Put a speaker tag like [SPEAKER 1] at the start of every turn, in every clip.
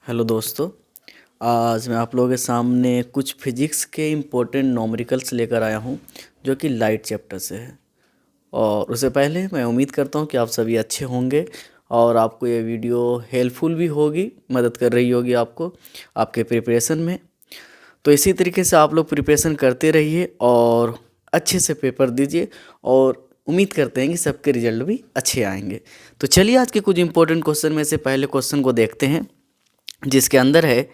[SPEAKER 1] Hello दोस्तों। आज मैं आप लोगों के सामने कुछ फिजिक्स के इम्पोर्टेंट नॉमरिकल्स लेकर आया हूँ जो कि लाइट चैप्टर से है। और उससे पहले मैं उम्मीद करता हूँ कि आप सभी अच्छे होंगे और आपको ये वीडियो हेल्पफुल भी होगी, मदद कर रही होगी आपको आपके प्रिपरेशन में। तो इसी तरीके से आप लोग प्रिपरेशन करते रहिए और अच्छे से पेपर दीजिए और उम्मीद करते हैं कि सबके रिजल्ट भी अच्छे आएंगे। तो चलिए आज के कुछ इंपॉर्टेंट क्वेश्चन में से पहले क्वेश्चन को देखते हैं, जिसके अंदर है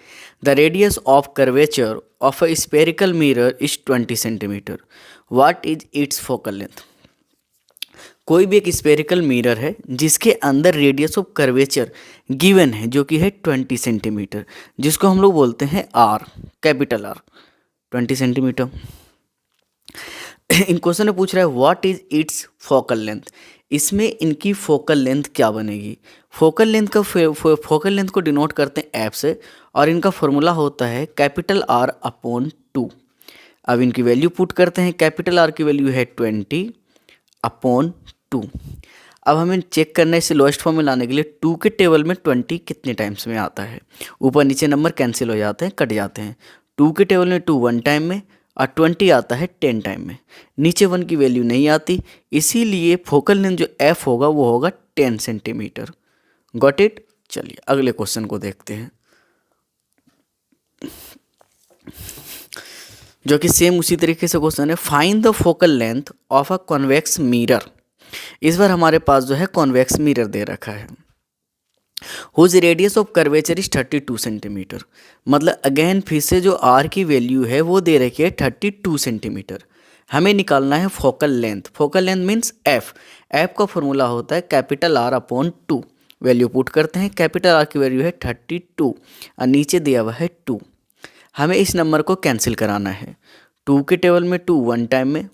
[SPEAKER 1] the radius of curvature of a spherical mirror is 20 centimetre, what is its focal length. कोई भी एक स्पेरिकल मिरर है जिसके अंदर रेडियस ऑफ कर्वेचर गिवन है जो कि है 20 सेंटीमीटर, जिसको हम लोग बोलते हैं आर, कैपिटल आर, 20 सेंटीमीटर। इन क्वेश्चन में पूछ रहा है what is its focal length. इसमें इनकी फोकल लेंथ क्या बनेगी। फोकल लेंथ का फोकल लेंथ को डिनोट करते हैं एफ से और इनका फॉर्मूला होता है कैपिटल आर अपॉन 2। अब इनकी वैल्यू पुट करते हैं। कैपिटल आर की वैल्यू है 20 अपॉन 2। अब हमें चेक करना है इसे लोएस्ट फॉर्म में लाने के लिए 2 के टेबल में 20 कितने टाइम्स में आता है। ऊपर नीचे नंबर कैंसिल हो जाते हैं, कट जाते हैं। 2 के टेबल में 2 1 टाइम में और 20 आता है 10 टाइम में। नीचे 1 की वैल्यू नहीं आती, इसीलिए फोकल लेंथ जो एफ होगा वो होगा 10 सेंटीमीटर। Got it. चलिए अगले क्वेश्चन को देखते हैं, जो कि सेम उसी तरीके से क्वेश्चन है find the focal length of a convex mirror. इस बार हमारे पास जो है कॉन्वेक्स मिरर दे रखा है whose radius of curvature is 32 centimetre. मतलब अगेन फिर से जो आर की वैल्यू है वो दे रखी है 32 सेंटीमीटर। हमें निकालना है focal length. Focal length means F. F का फॉर्मूला होता है capital R upon 2। Value put करते हैं। कैपिटल आर की वैल्यू है 32 और नीचे दिया हुआ है 2। हमें इस नंबर को कैंसिल कराना है। 2 के टेबल में 2 1 टाइम में,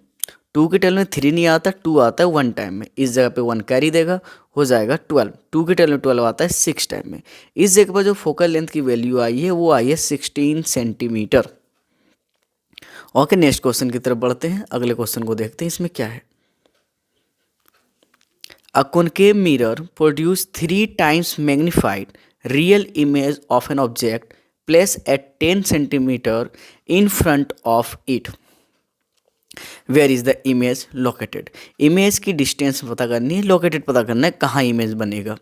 [SPEAKER 1] 2 के टेबल में 3 नहीं आता, 2 आता है 1 टाइम में। इस जगह पे 1 कैरी देगा, हो जाएगा 12। 2 के टेबल में 12 आता है 6 टाइम में। इस जगह पर जो फोकल लेंथ की वैल्यू आई है वो आई है 16 सेंटीमीटर। ओके, नेक्स्ट क्वेश्चन की तरफ बढ़ते हैं। अगले क्वेश्चन को देखते हैं इसमें क्या है। A concave mirror produce 3 times magnified real image of an object place at 10 centimetre in front of it. Where is the image located. Image की डिस्टेंस पता करनी है, लोकेटेड पता करना है कहाँ इमेज बनेगा।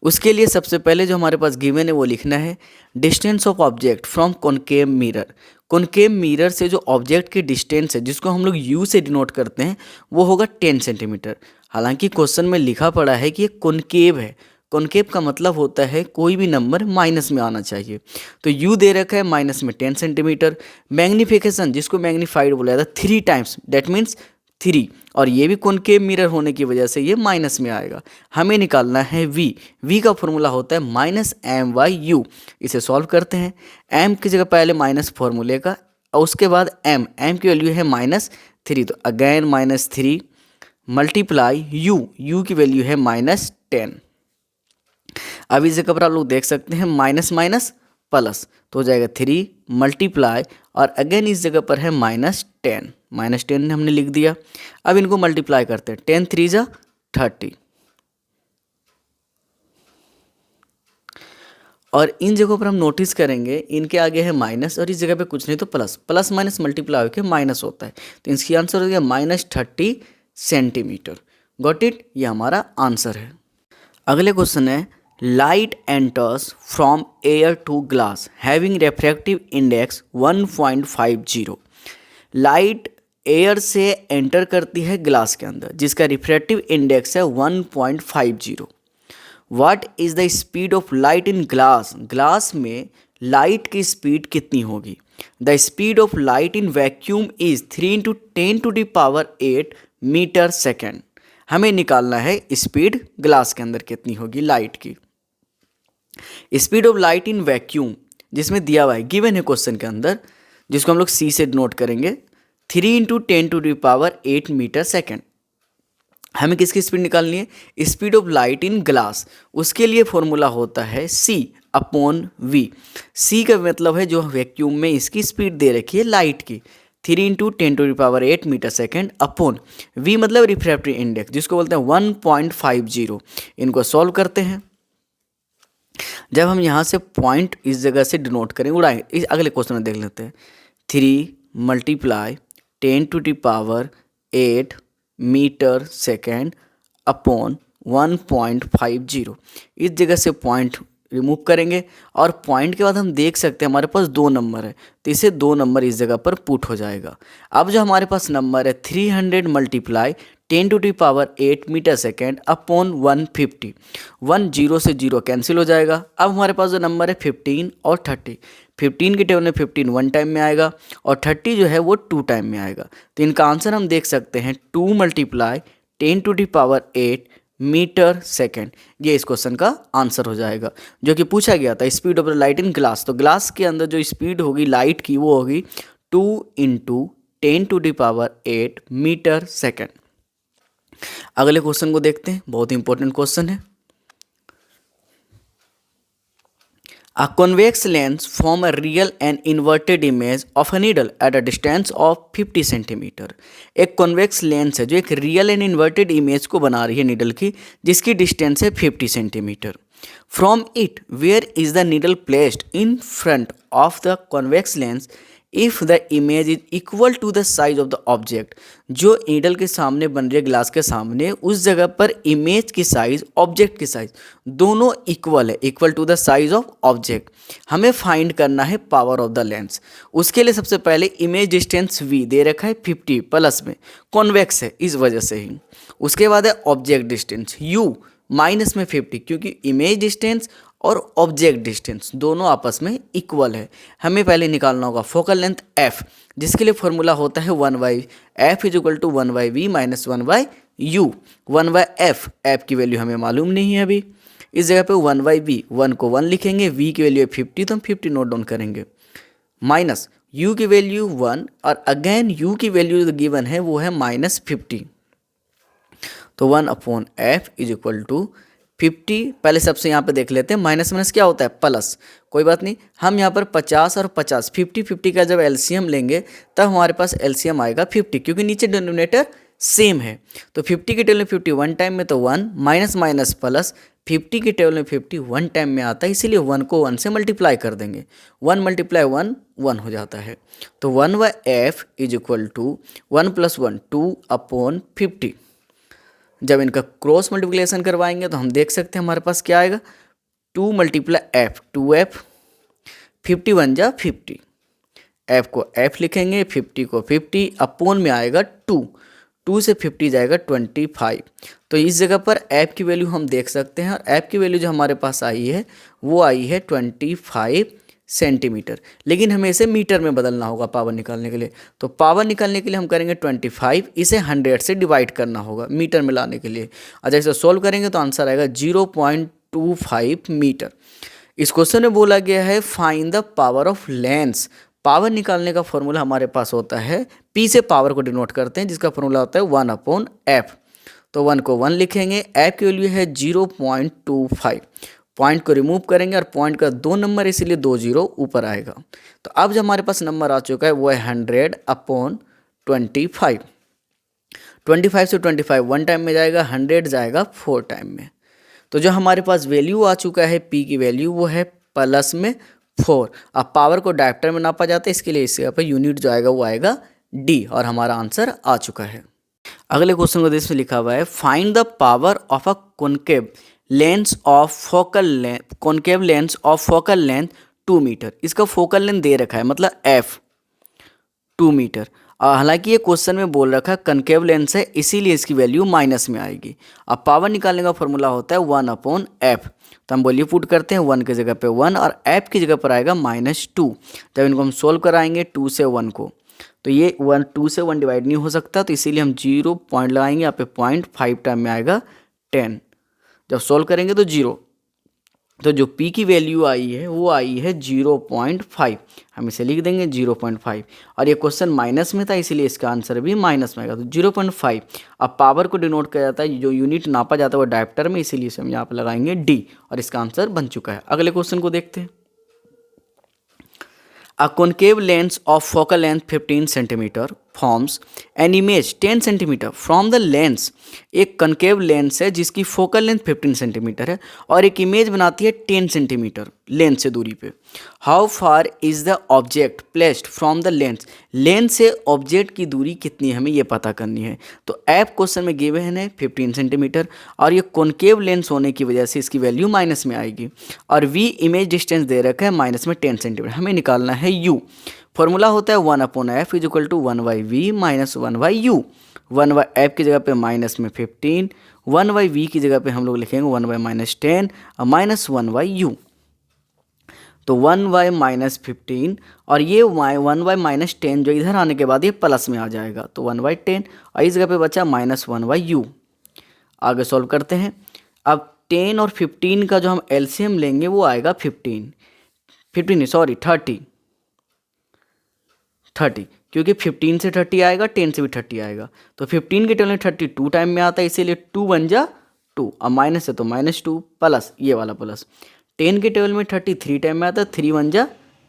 [SPEAKER 1] उसके लिए सबसे पहले जो हमारे पास गिवन है वो लिखना है distance of object from concave mirror. Concave mirror से जो ऑब्जेक्ट की डिस्टेंस है जिसको हम लोग यू से डिनोट करते हैं वो होगा 10 सेंटीमीटर। हालांकि क्वेश्चन में लिखा पड़ा है कि ये कॉनकेव है। कॉनकेव का मतलब होता है कोई भी नंबर माइनस में आना चाहिए। तो यू दे रखा है माइनस में 10 सेंटीमीटर। मैग्निफिकेशन जिसको मैग्नीफाइड बोला जाता है 3 टाइम्स, दैट मीन्स 3। और ये भी कॉनकेव मिरर होने की वजह से ये माइनस में आएगा। हमें निकालना है वी। वी का फॉर्मूला होता है माइनस एम वाई यू। इसे सॉल्व करते हैं। एम की जगह पहले माइनस फॉर्मूले का और उसके बाद एम की वैल्यू है -3। तो अगेन -3 मल्टीप्लाई यू की वैल्यू है -10। अब इस जगह पर आप लोग देख सकते हैं माइनस माइनस प्लस, तो हो जाएगा 3 मल्टीप्लाई और अगेन इस जगह पर है -10। -10 हमने लिख दिया। अब इनको मल्टीप्लाई करते हैं। 10 3 जा 30 और इन जगहों पर हम नोटिस करेंगे इनके आगे है माइनस और इस जगह पे कुछ नहीं तो प्लस। प्लस माइनस मल्टीप्लाई होकर माइनस होता है, तो इसकी आंसर हो गया -30 सेंटीमीटर। Got it. ये हमारा आंसर है। अगले क्वेश्चन है light enters from air to glass having refractive index 1.50। Light air से एंटर करती है ग्लास के अंदर जिसका रिफ्रैक्टिव इंडेक्स है 1.50। What is the speed of light in glass. Glass में लाइट की स्पीड कितनी होगी। The speed of light in vacuum is 3 × 10⁸ metre second. हमें निकालना है स्पीड ग्लास के अंदर कितनी होगी लाइट की। Speed of light in vacuum जिसमें दिया हुआ है, गिवन है क्वेश्चन के अंदर, जिसको हम लोग सी से नोट करेंगे 3 × 10⁸ मीटर सेकेंड। हमें किसकी स्पीड निकालनी है, speed of light in glass. उसके लिए फॉर्मूला होता है C अपॉन V। C का मतलब है जो वैक्यूम में इसकी स्पीड दे रखी है लाइट की 3 × 10⁸ मीटर सेकेंड अपॉन V मतलब रिफ्रैक्टिव इंडेक्स जिसको बोलते हैं 1.50। इनको सॉल्व करते हैं। जब हम यहाँ से पॉइंट इस जगह से डिनोट करेंगे, उड़ाएंगे, इस अगले क्वेश्चन में देख लेते हैं। 3 × 10⁸ मीटर सेकेंड अपॉन 1.50। इस जगह से पॉइंट रिमूव करेंगे और पॉइंट के बाद हम देख सकते हैं हमारे पास 2 नंबर है, तो इसे 2 नंबर इस जगह पर पुट हो जाएगा। अब जो हमारे पास नंबर है 300 × 10⁸ मीटर सेकेंड अपॉन 150, 1 0 से 0 कैंसिल हो जाएगा। अब हमारे पास जो नंबर है 15 और 30, 15 की टेबल में 15 1 टाइम में आएगा और 30 जो है वो 2 टाइम में आएगा। तो इनका आंसर हम देख सकते हैं 2 × 10⁸ मीटर सेकेंड। ये इस क्वेश्चन का आंसर हो जाएगा, जो कि पूछा गया था speed of the light in glass. तो ग्लास के अंदर जो स्पीड होगी लाइट की वो होगी 2 × 10⁸ मीटर सेकेंड। अगले क्वेश्चन को देखते हैं, बहुत इंपॉर्टेंट क्वेश्चन है। A convex lens form a real and inverted image of a needle at a distance of 50 centimetre. एक कॉन्वेक्स लेंस है जो एक रियल एंड इन्वर्टेड इमेज को बना रही है नीडल की, जिसकी डिस्टेंस है 50 centimetre. From it where is the needle placed in front of the convex lens if the image is equal to the size of the object. जो needle के सामने बन रही है ग्लास के सामने, उस जगह पर इमेज की साइज ऑब्जेक्ट की साइज दोनों इक्वल है, equal to the size of object. हमें फाइंड करना है पावर ऑफ द लेंस। उसके लिए सबसे पहले इमेज डिस्टेंस v दे रखा है 50 प्लस में, कॉन्वेक्स है इस वजह से ही। उसके बाद है ऑब्जेक्ट डिस्टेंस u माइनस में 50, क्योंकि इमेज डिस्टेंस और ऑब्जेक्ट डिस्टेंस दोनों आपस में इक्वल है। हमें पहले निकालना होगा फोकल लेंथ f, जिसके लिए फॉर्मूला होता है 1/f is equal to 1/v minus 1/u। 1/f, f की वैल्यू हमें मालूम नहीं है अभी। इस जगह पे 1/v, 1 को 1 लिखेंगे, v की वैल्यू है 50 तो हम 50 नोट डाउन करेंगे, माइनस u की वैल्यू 1 और अगेन u की वैल्यू जो गिवन है वो है -50। तो 1/f इज इक्वल टू 50। पहले सबसे यहाँ पे देख लेते हैं, माइनस माइनस क्या होता है प्लस, कोई बात नहीं। हम यहाँ पर 50 और 50 50 का जब एलसीएम लेंगे तब हमारे पास एलसीएम आएगा 50, क्योंकि नीचे डिनोमिनेटर सेम है। तो 50 की टेबल में 50 1 टाइम में, तो 1 माइनस माइनस प्लस, 50 की टेबल में 50 1 टाइम में आता है, इसीलिए 1 को 1 से मल्टीप्लाई कर देंगे। 1 × 1 1 हो जाता है। तो 1/f इज इक्वल टू 1 + 1 2/50। जब इनका क्रॉस मल्टीप्लिकेशन करवाएंगे तो हम देख सकते हैं हमारे पास क्या आएगा, 2 × f 2f, 50 1 जा 50, f को f लिखेंगे, 50 को 50, अपॉन में आएगा 2 से 50 जाएगा 25। तो इस जगह पर f की वैल्यू हम देख सकते हैं, और f की वैल्यू जो हमारे पास आई है वो आई है 25 सेंटीमीटर। लेकिन हमें इसे मीटर में बदलना होगा पावर निकालने के लिए। तो पावर निकालने के लिए हम करेंगे 25, इसे 100 से डिवाइड करना होगा मीटर में लाने के लिए। अच्छा, इसे सोल्व करेंगे तो आंसर आएगा 0.25 मीटर। इस क्वेश्चन में बोला गया है find the power of lens. Power निकालने का फॉर्मूला हमारे पास होता है, P से पावर को डिनोट करते हैं, जिसका फॉर्मूला होता है 1/f। तो 1 को 1 लिखेंगे, f की वैल्यू है 0.25। पॉइंट को रिमूव करेंगे और पॉइंट का 2 नंबर, इसीलिए 2 0 ऊपर आएगा। तो अब जो हमारे पास नंबर आ चुका है वो है 100/25। 25 से 25 1 टाइम में जाएगा, 100 जाएगा 4 टाइम में। तो जो हमारे पास वैल्यू आ चुका है P की वैल्यू वो है प्लस में 4। अब पावर को डायप्टर में नापा जाता है, इसके लिए इसके पर यूनिट जो आएगा वो आएगा D, और हमारा आंसर आ चुका है। अगले क्वेश्चन को इसमें लिखा हुआ है find the power of a concave lens of focal length, concave lens of focal length 2 metre. इसका फोकल लेंथ दे रखा है, मतलब f 2 मीटर। हालांकि ये क्वेश्चन में बोल रखा है कनकेव लेंस है, इसीलिए इसकी वैल्यू माइनस में आएगी। अब पावर निकालने का फॉर्मूला होता है 1/f। तो हम वैल्यू पुट करते हैं, 1 की जगह पे 1 और f की जगह पर आएगा -2। जब इनको हम सोल्व कराएंगे 2 से 1 को, तो ये 2 से 1 डिवाइड नहीं हो सकता, तो इसीलिए हम 0 पॉइंट लगाएंगे। यहाँ पे 0.5 टाइम में आएगा 10। जब सोल्व करेंगे तो 0, तो जो P की वैल्यू आई है वो आई है 0.5। हम इसे लिख देंगे 0.5, और ये क्वेश्चन माइनस में था इसीलिए इसका आंसर भी माइनस में आएगा, तो 0.5। अब पावर को डिनोट किया जाता है, जो यूनिट नापा जाता है वो डायप्टर में, इसीलिए इसे हम यहाँ पर लगाएंगे D, और इसका आंसर बन चुका है। अगले क्वेश्चन को देखते हैं। A concave lens of focal length 15 centimetre forms an image 10 centimetre from the lens. एक कनकेव लेंस है जिसकी फोकल लेंथ 15 सेंटीमीटर है और एक इमेज बनाती है 10 सेंटीमीटर लेंस से दूरी पे। How far is the object placed from the lens. Lens से ऑब्जेक्ट की दूरी कितनी है हमें ये पता करनी है। तो ऐप क्वेश्चन में गिवन है 15 सेंटीमीटर और ये कॉनकेव लेंस होने की वजह से इसकी वैल्यू माइनस में आएगी और वी इमेज डिस्टेंस दे रखा है माइनस में 10 सेंटीमीटर। हमें निकालना है यू। फॉर्मूला होता है 1/f is equal to 1/v minus 1/u। 1/f की जगह पे माइनस में 15, 1/v की जगह पे हम लोग लिखेंगे 1/-10 और माइनस 1/u। तो 1/-15 और ये 1/-10 जो इधर आने के बाद ये प्लस में आ जाएगा तो 1/10 और इस जगह पे बचा माइनस 1/u। आगे सॉल्व करते हैं। अब 10 और 15 का जो हम एलसीएम लेंगे वो आएगा 30 क्योंकि 15 से 30 आएगा, 10 से भी 30 आएगा तो 15 के टेबल में 32 टाइम में आता है इसीलिए 2 बन जा 2 और माइनस है तो -2 प्लस ये वाला प्लस। 10 के टेबल में 33 टाइम में आता है 3 बन जा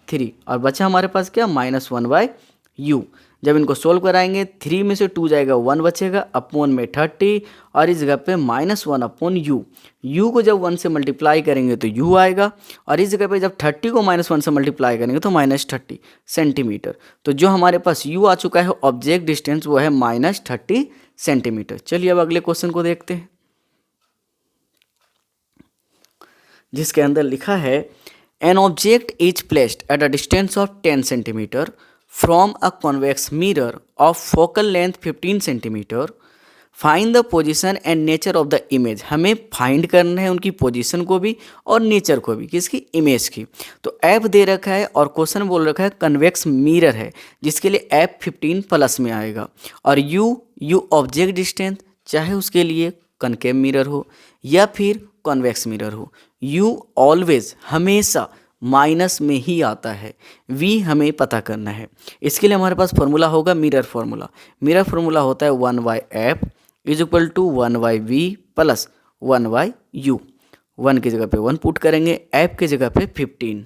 [SPEAKER 1] 3 और बचा हमारे पास क्या -1/u। जब इनको सोल्व कराएंगे 3 में से 2 जाएगा 1 बचेगा अपॉन में 30 और इस जगह पे -1/u। u को जब 1 से मल्टीप्लाई करेंगे तो u आएगा और इस जगह पे जब 30 को -1 से मल्टीप्लाई करेंगे तो -30 सेंटीमीटर। तो जो हमारे पास u आ चुका है ऑब्जेक्ट डिस्टेंस वो है -30 सेंटीमीटर। चलिए अब अगले क्वेश्चन को देखते हैं जिसके अंदर लिखा है an object is placed at a distance of 10 centimetre from a convex mirror of focal length 15 centimetre. Find the position and nature of the image. हमें फाइंड करना है उनकी पोजीशन को भी और नेचर को भी, किसकी, इमेज की। तो ऐप दे रखा है और क्वेश्चन बोल रखा है कन्वेक्स मिरर है जिसके लिए ऐप 15 प्लस में आएगा और यू ऑब्जेक्ट डिस्टेंस, चाहे उसके लिए कनकेव मिरर हो या फिर कॉन्वेक्स मिरर हो, यू ऑलवेज हमेशा माइनस में ही आता है। वी हमें पता करना है। इसके लिए हमारे पास फॉर्मूला होगा मिरर फार्मूला। मिरर फार्मूला होता है 1/f is equal to 1/v plus 1/u। 1 की जगह पे 1 पुट करेंगे, f की जगह पे 15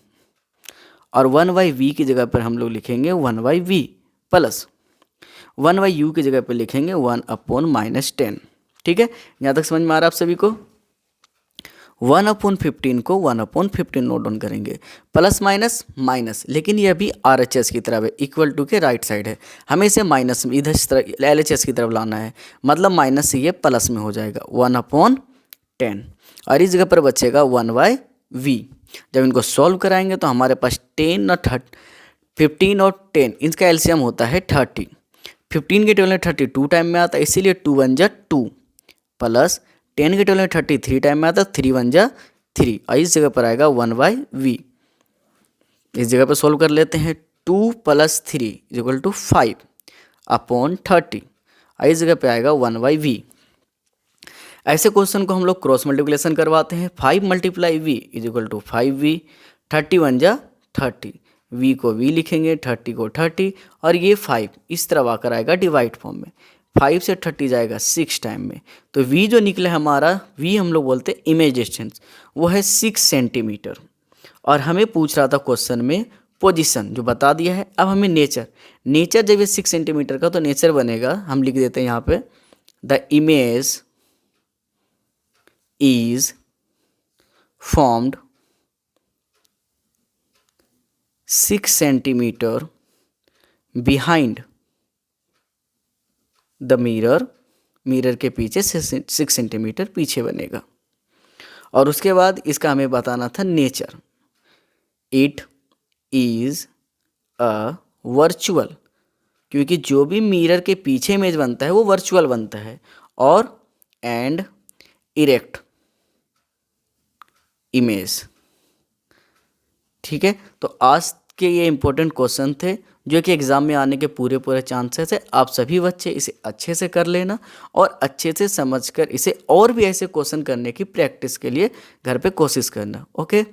[SPEAKER 1] और 1/v की जगह पर हम लोग लिखेंगे 1/v प्लस 1/u की जगह पे लिखेंगे 1/-10। ठीक है, यहाँ तक समझ में आ रहा है आप सभी को। 1/15 को 1/15 नोट डाउन करेंगे, प्लस माइनस माइनस, लेकिन ये अभी RHS की तरफ है, इक्वल टू के राइट साइड है, हमें इसे माइनस इधर LHS की तरफ लाना है, मतलब माइनस से ये प्लस में हो जाएगा 1/10 और इस जगह पर बचेगा 1/v। जब इनको सॉल्व कराएंगे तो हमारे पास 15 और 10 इनका एलसीएम होता है 30। 15 के टेबल में 32 टाइम में आता है इसीलिए 2 1 जा 2 प्लस 10 के टेबल में 33 टाइम में आता है 3 1 जा 3 और इस जगह पर आएगा 1/v। इस जगह पर सोल्व कर लेते हैं 2 + 3 इज इक्वल टू 5 अपॉन 30 और इस जगह पे आएगा 1/v। ऐसे क्वेश्चन को हम लोग क्रॉस मल्टीप्लिकेशन करवाते हैं। 5 × v is equal to 5v, 30 1 जा 30, v को v लिखेंगे, 30 को 30 और ये 5 इस तरह आकर आएगा डिवाइड फॉर्म में। 5 से 30 जाएगा 6 टाइम में, तो v जो निकला हमारा, v हम लोग बोलते हैं इमेज डिस्टेंस, वो है 6 सेंटीमीटर। और हमें पूछ रहा था क्वेश्चन में पोजीशन, जो बता दिया है। अब हमें नेचर जब ये 6 सेंटीमीटर का तो नेचर बनेगा, हम लिख देते हैं यहाँ पे the image is formed 6 centimeter behind the mirror। Mirror के पीछे 6 सेंटीमीटर पीछे बनेगा। और उसके बाद इसका हमें बताना था nature. It is a virtual, क्योंकि जो भी मिरर के पीछे इमेज बनता है वो वर्चुअल बनता है। और एंड इरेक्ट इमेज। ठीक है, तो आज के ये इंपॉर्टेंट क्वेश्चन थे जो कि एग्जाम में आने के पूरे चांसेस है। आप सभी बच्चे इसे अच्छे से कर लेना और अच्छे से समझकर इसे और भी ऐसे क्वेश्चन करने की प्रैक्टिस के लिए घर पे कोशिश करना। ओके।